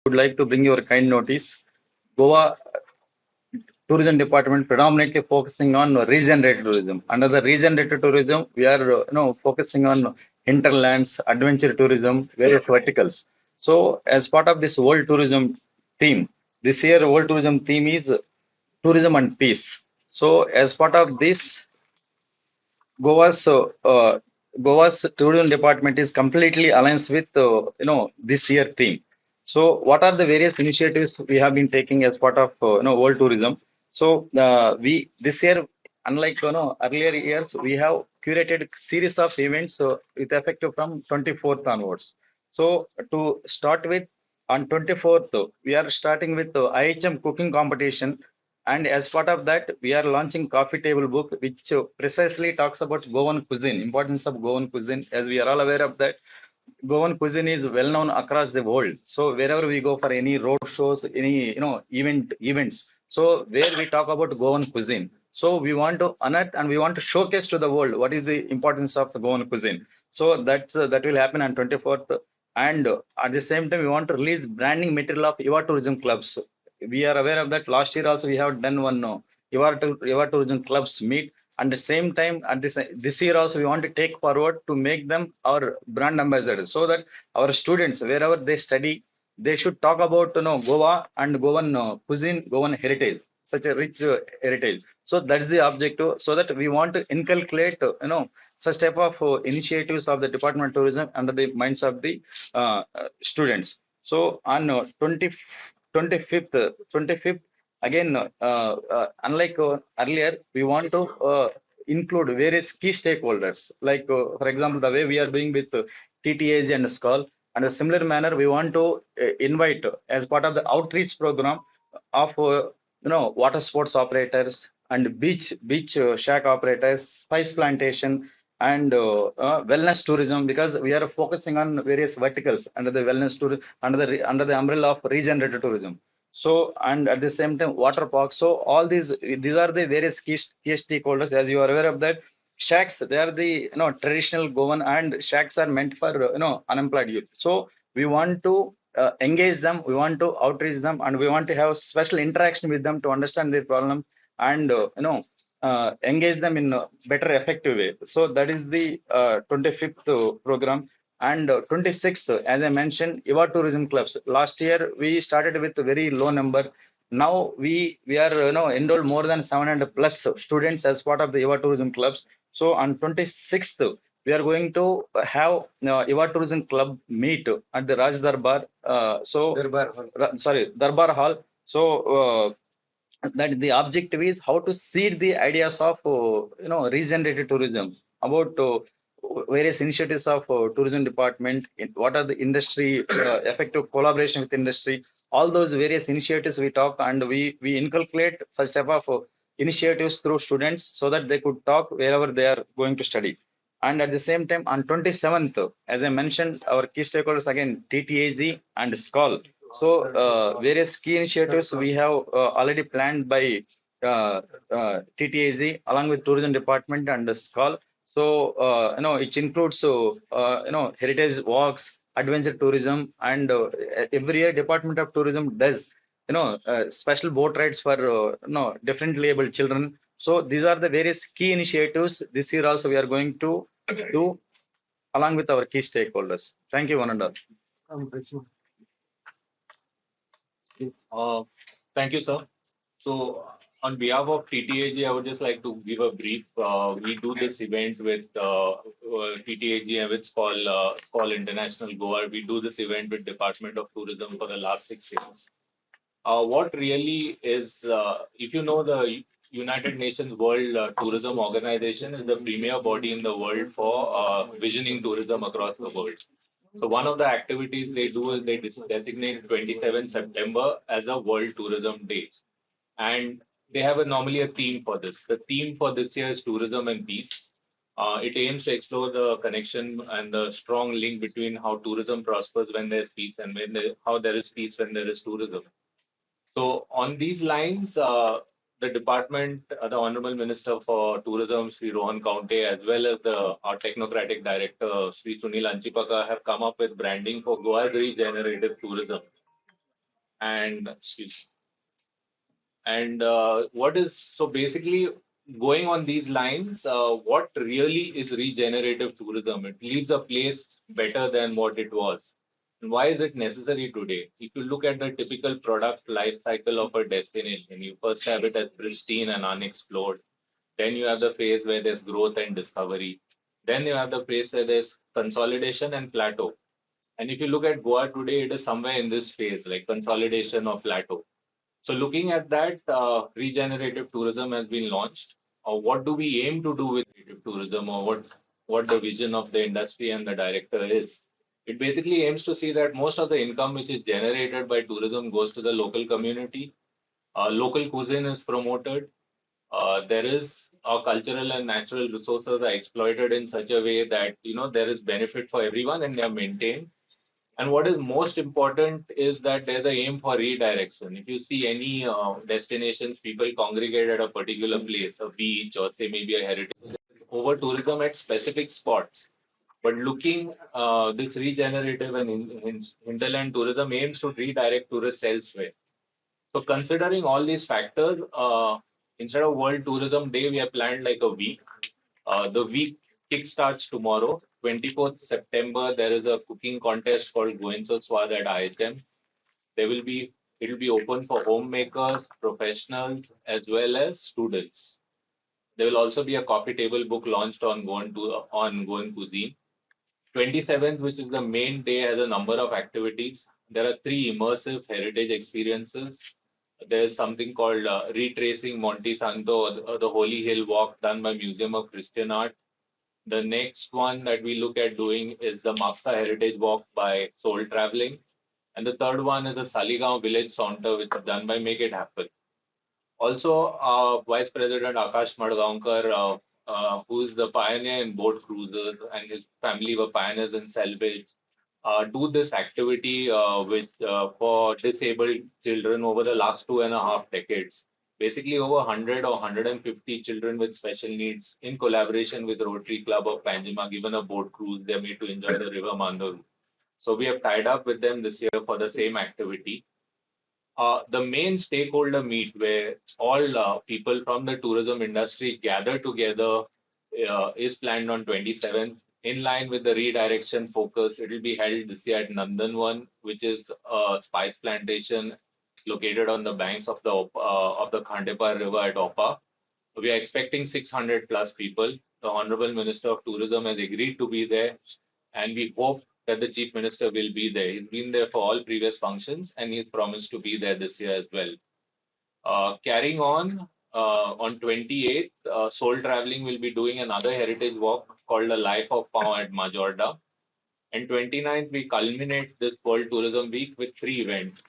would like to bring your kind notice. Goa tourism department predominantly focusing on regenerative tourism. Under the regenerative tourism, we are focusing on hinterlands, adventure tourism, various verticals. So, as part of this world tourism theme, this year world tourism theme is tourism and peace. So, as part of this, Goa's Goa's tourism department is completely aligned with this year theme. So, what are the various initiatives we have been taking as part of world tourism? So, we this year, unlike earlier years, we have curated series of events with effect from 24th onwards. So, to start with, on 24th, we are starting with IHM cooking competition, and as part of that, we are launching coffee table book, which precisely talks about Goan cuisine, importance of Goan cuisine. As we are all aware of that, Goan cuisine is well known across the world. So wherever we go for any road shows, any events, so where we talk about Goan cuisine. So we want to unearth and we want to showcase to the world what is the importance of the Goan cuisine. So that will happen on 24th. And at the same time, we want to release branding material of Eva tourism clubs. We are aware of that. Last year also we have done one Eva tourism clubs meet. At the same time, this year also we want to take forward to make them our brand ambassadors, so that our students wherever they study, they should talk about Goa and Goan cuisine, Goan heritage, such a rich heritage. So that's the objective. So that we want to inculcate such type of initiatives of the Department of Tourism under the minds of the students. So on 25th, again, unlike earlier, we want to include various key stakeholders. Like, for example, the way we are doing with TTAG and SCOL. And a similar manner, we want to invite as part of the outreach program of water sports operators and beach shack operators, spice plantation, and wellness tourism, because we are focusing on various verticals under the wellness tourism, under the umbrella of regenerative tourism. So, and at the same time, water parks. So, all these are the various key stakeholders. As you are aware of that, shacks, they are the traditional Goan, and shacks are meant for unemployed youth. So, we want to engage them, we want to outreach them, and we want to have special interaction with them to understand their problem and engage them in a better, effective way. So, that is the 25th program. And 26th, as I mentioned, Eva tourism clubs. Last year we started with a very low number. Now we are enrolled more than 700 plus students as part of the Eva tourism clubs. So on 26th, we are going to have Eva tourism club meet at the Raj Darbar. Darbar Hall. So that the objective is how to seed the ideas of regenerative tourism, about various initiatives of tourism department, what are the industry effective collaboration with industry, all those various initiatives we talk, and we inculcate such type of initiatives through students, so that they could talk wherever they are going to study. And at the same time, on 27th, as I mentioned, our key stakeholders again, TTAG and SCOL. So various key initiatives we have already planned by TTAG along with tourism department and SCOL. So it includes heritage walks, adventure tourism, and every year Department of Tourism does special boat rides for differently able children. So these are the various key initiatives this year also we are going to do along with our key stakeholders. Thank you, one and all. Uh, Thank you, sir. So, on behalf of TTAG, I would just like to give a brief. We do this event with TTAG, and it's called International Goa. We do this event with Department of Tourism for the last 6 years. What really is, if you know, the United Nations World Tourism Organization is the premier body in the world for visioning tourism across the world. So one of the activities they do is they designate 27 September as a World Tourism Day, and they have normally a theme for this. The theme for this year is tourism and peace. It aims to explore the connection and the strong link between how tourism prospers when there's peace, and how there is peace when there is tourism. So on these lines, the department, the Honorable Minister for Tourism, Sri Rohan Kaunte, as well as our Technocratic Director, Sri Sunil Anchipaka, have come up with branding for Goa's regenerative tourism. And excuse and what is so basically going on these lines, what really is regenerative tourism? It leaves a place better than what it was. And why is it necessary today? If you look at the typical product life cycle of a destination, you first have it as pristine and unexplored. Then you have the phase where there's growth and discovery. Then you have the phase where there's consolidation and plateau. And if you look at Goa today, it is somewhere in this phase, like consolidation or plateau. So looking at that, regenerative tourism has been launched. What do we aim to do with regenerative tourism, or what the vision of the industry and the director is? It basically aims to see that most of the income which is generated by tourism goes to the local community. Local cuisine is promoted. There is cultural and natural resources are exploited in such a way that there is benefit for everyone and they are maintained. And what is most important is that there's a aim for redirection. If you see any destinations, people congregate at a particular place, a beach, or say maybe a heritage, over tourism at specific spots. But looking this regenerative and hinterland tourism aims to redirect tourists elsewhere. So considering all these factors, instead of World Tourism Day, we have planned like a week. The week kickstarts tomorrow, 24th September. There is a cooking contest called Goenso Swad at IHM. There will be it will be open for homemakers, professionals, as well as students. There will also be a coffee table book launched on Goan cuisine. 27th, which is the main day, has a number of activities. There are three immersive heritage experiences. There's something called Retracing Monte Santo, the Holy Hill Walk done by Museum of Christian Art. The next one that we look at doing is the Makta Heritage Walk by Soul Traveling. And the third one is the Saligaon Village Saunter, which is done by Make It Happen. Also, Vice President Akash Madgaonkar, who is the pioneer in boat cruises, and his family were pioneers in salvage, do this activity for disabled children over the last 2.5 decades. Basically, over 100 or 150 children with special needs, in collaboration with Rotary Club of Panjima, given a boat cruise, they are made to enjoy the River Mandaru. So we have tied up with them this year for the same activity. The main stakeholder meet where all people from the tourism industry gather together is planned on 27th. In line with the redirection focus, it will be held this year at Nandanwan, which is a spice plantation located on the banks of the Khandepar River at Opa. We are expecting 600 plus people. The Honorable Minister of Tourism has agreed to be there, and we hope that the Chief Minister will be there. He's been there for all previous functions, and he's promised to be there this year as well. Carrying on 28th, Soul Traveling will be doing another heritage walk called The Life of Pau at Majorda. And 29th, we culminate this World Tourism Week with three events.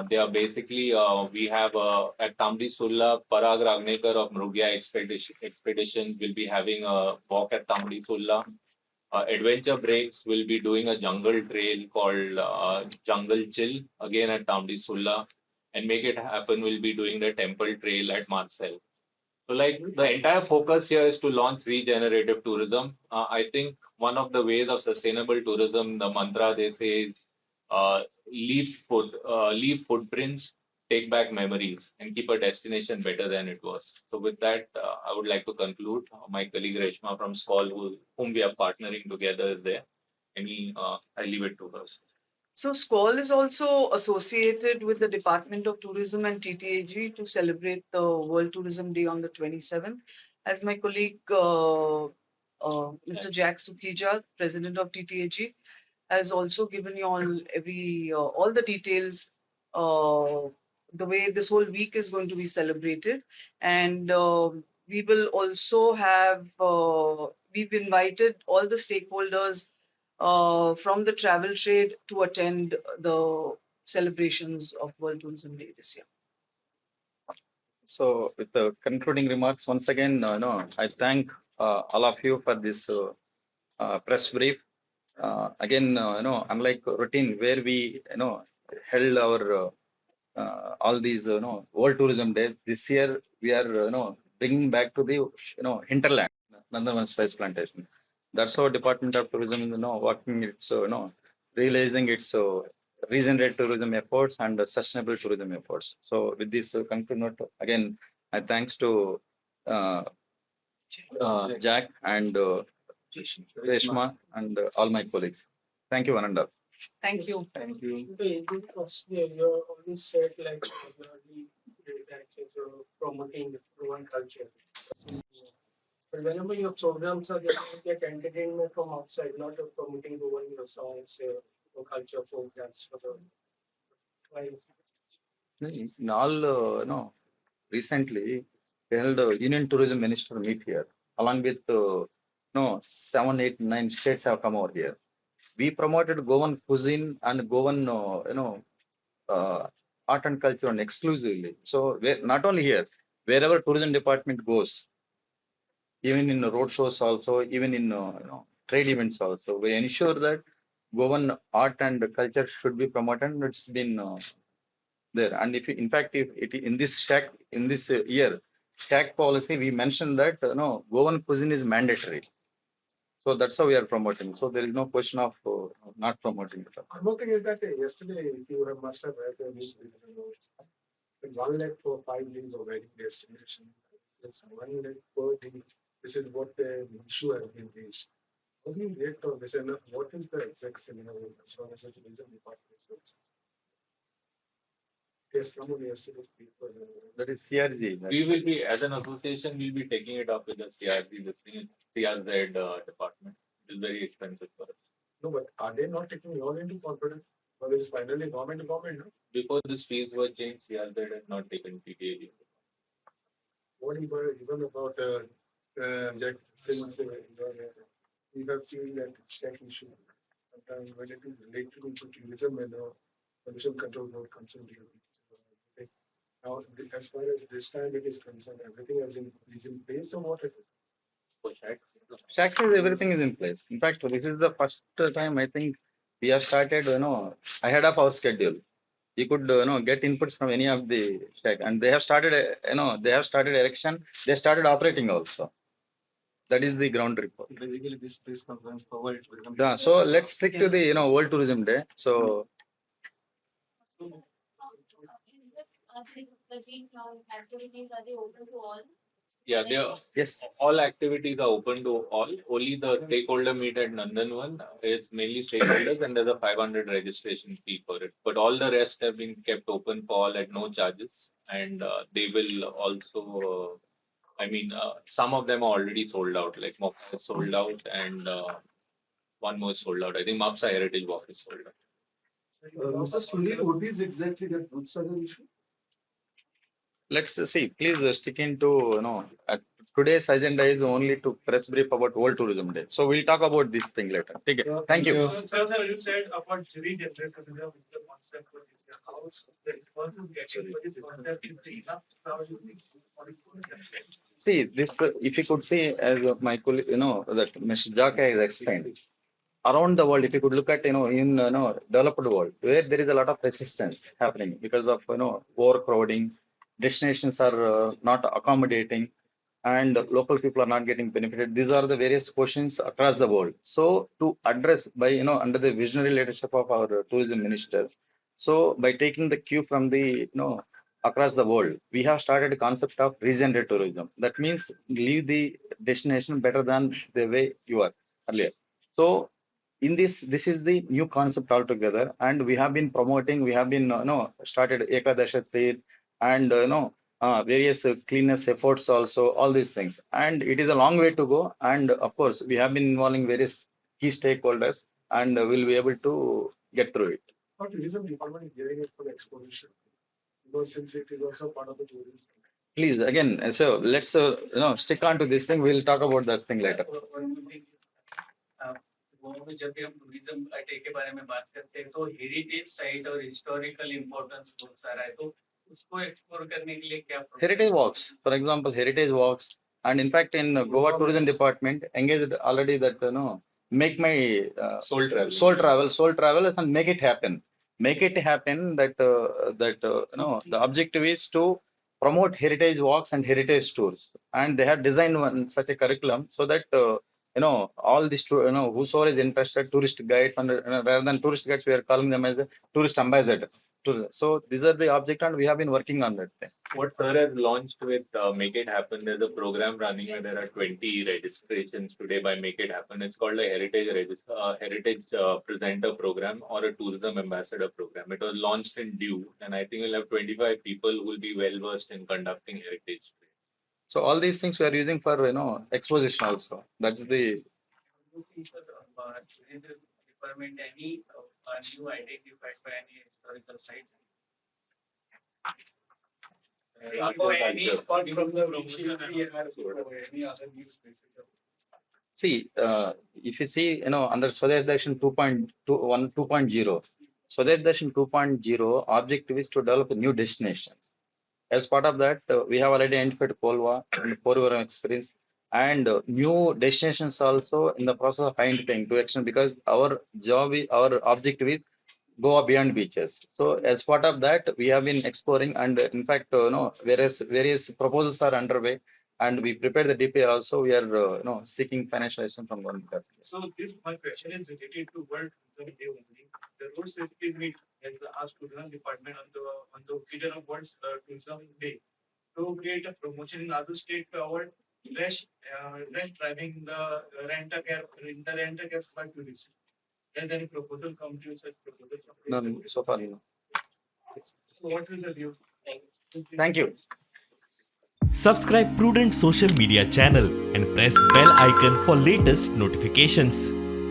They are basically, we have at Tamri Sulla, Parag Ragnekar of Mrugya Expedition will be having a walk at Tamri Sulla. Adventure Breaks will be doing a jungle trail called Jungle Chill, again at Tamri Sulla. And Make It Happen will be doing the temple trail at Marcel. So, like the entire focus here is to launch regenerative tourism. I think one of the ways of sustainable tourism, the mantra they say is leave footprints, take back memories, and keep a destination better than it was. So, with that, I would like to conclude. My colleague Reshma from SCOL, whom we are partnering together, is there. I leave it to her. So SCOL is also associated with the Department of Tourism and TTAG to celebrate the World Tourism Day on the 27th. As my colleague Mr. Jack Sukija, President of TTAG, has also given you all the details, the way this whole week is going to be celebrated. And we will also have, we've invited all the stakeholders from the travel trade to attend the celebrations of World Tourism Day this year. So, with the concluding remarks, once again, I thank all of you for this press brief. Again, unlike routine where we, held our all these, World Tourism Day, this year we are, bringing back to the, hinterland, Nandavan Spice Plantation. That's how Department of Tourism, working its, realizing its regenerative tourism efforts and sustainable tourism efforts. So with this conclude note, again, I thanks to uh, Jack and Reshma and all my colleagues. Thank you, Ananda. Thank you. Thank you. Okay, in this first year, you always said like regularly that is promoting the Prudent culture. But whenever your programs are there, you get entertainment from outside, not promoting the one your songs, or culture programs for the clients. In all, recently held Union Tourism Minister meet here, along with no 7, 8, 9 states have come over here. We promoted Goan cuisine and Goan, art and culture and exclusively. So not only here, wherever tourism department goes, even in road shows also, even in trade events also, we ensure that Goan art and culture should be promoted. It's been there. And if in fact, if it in this shack in this year shack policy, we mentioned that no Goan cuisine is mandatory. So that's how we are promoting. So there is no question of not promoting it. One more thing is that yesterday you must have read the news with 1 lakh for 5 days of wedding destination. That's 1 lakh per day. This is what the issue has been raised. How do you react on this? And what is the exact scenario as far as the tourism department is concerned? Yes, come on, yesterday's paper. That is CRG. We will be, as an association, we'll be taking it up with the CRZ, CRZ department. It is very expensive for us. No, but are they not taking you all into confidence? Well, it is finally government to government, no? Before this fees were changed, CRZ had not taken PTA. What even about Jack, since we have seen that check issue. Sometimes when it is related to tourism and pollution control board comes into it. Now, as far as this time it is concerned, everything is in place or what it is? For shacks. Shacks is everything is in place. In fact, this is the first time I think we have started, ahead of our schedule. You could, get inputs from any of the shack, and they have started, they have started erection. They started operating also. That is the ground report. Basically, this press conference forward. Yeah, so let's stick to the, World Tourism Day. So Is this, the week long activities, are they open to all? Yeah, they are. yes, All activities are open to all. Only the stakeholder meet at Nandanvan is mainly stakeholders, and there's a 500 registration fee for it. But all the rest have been kept open for all at no charges, and they will also. Some of them are already sold out. Like Mocha is sold out, and one more is sold out. I think Mapsa Heritage Walk is sold out. Mr. Sunil, what is exactly that goods are issue? let's see. Please stick into, today's agenda is only to press brief about World Tourism Day. So we'll talk about this thing later. Okay. Thank you. Sir, you said about jury generated the concept for this house. The response is getting for this concept is enough. See this. If you could see, as my colleague, that Mr. Jaka has explained, around the world, if you could look at, in developed world, where there is a lot of resistance happening because of overcrowding, destinations are not accommodating, and local people are not getting benefited. These are the various questions across the world. So to address by under the visionary leadership of our tourism minister, so by taking the cue from the across the world, we have started a concept of regenerative tourism. That means leave the destination better than the way you are earlier. So in this is the new concept altogether, and we have been promoting. We have been started Ekadashatir and various cleanness efforts also, all these things, and it is a long way to go. And of course, we have been involving various key stakeholders, and we'll be able to get through it. But tourism department is giving it for exposition because since it is also part of the tourism. Please, again, so let's stick on to this thing. We'll talk about that thing later. Goa में जब भी हम tourism day के बारे में बात करते हैं तो हेरिटेज साइट और हिस्टोरिकल इम्पोर्टेंस बहुत सारा है, तो उसको एक्सप्लोर करने के लिए क्या Heritage walks, for example, heritage walks, and in fact, in Goa Tourism Department, engaged already that make my soul travel, and make it happen. Make it happen that the objective is to promote heritage walks and heritage tours, and they have designed one such a curriculum so that all these, whosoever is interested, tourist guides, and rather than tourist guides, we are calling them as tourist ambassadors. So these are the object, and we have been working on that thing. What sir has launched with Make It Happen, there's a program running where there are 20 registrations today by Make It Happen. It's called a heritage presenter program or a tourism ambassador program. It was launched in Due, and I think we'll have 25 people who will be well versed in conducting heritage. So all these things we are using for exposition also. That's the Looking for tourism department any new identified by any historical sites. Apart from the which we have any other new spaces. see. If you see, under Swadesh Darshan 2.0, Swadesh Darshan 2.0 objective is to develop new destinations. As part of that, we have already identified Kolwa and Porvoram experience, and new destinations also in the process of identifying to extent, because our objective is go beyond beaches. So as part of that, we have been exploring, and in fact, various proposals are underway, and we prepared the DPR also. We are seeking financial assistance from government. So this my question is related to World Tourism Day only. The road safety meet has asked tourism department on the occasion of World Tourism Day to create a promotion in other state to avoid rash driving the rent-a car by tourists. Has any proposal come to you, such proposal? No, so far, no. So what is the view? Thank you. Subscribe Prudent social media channel and press bell icon for latest notifications.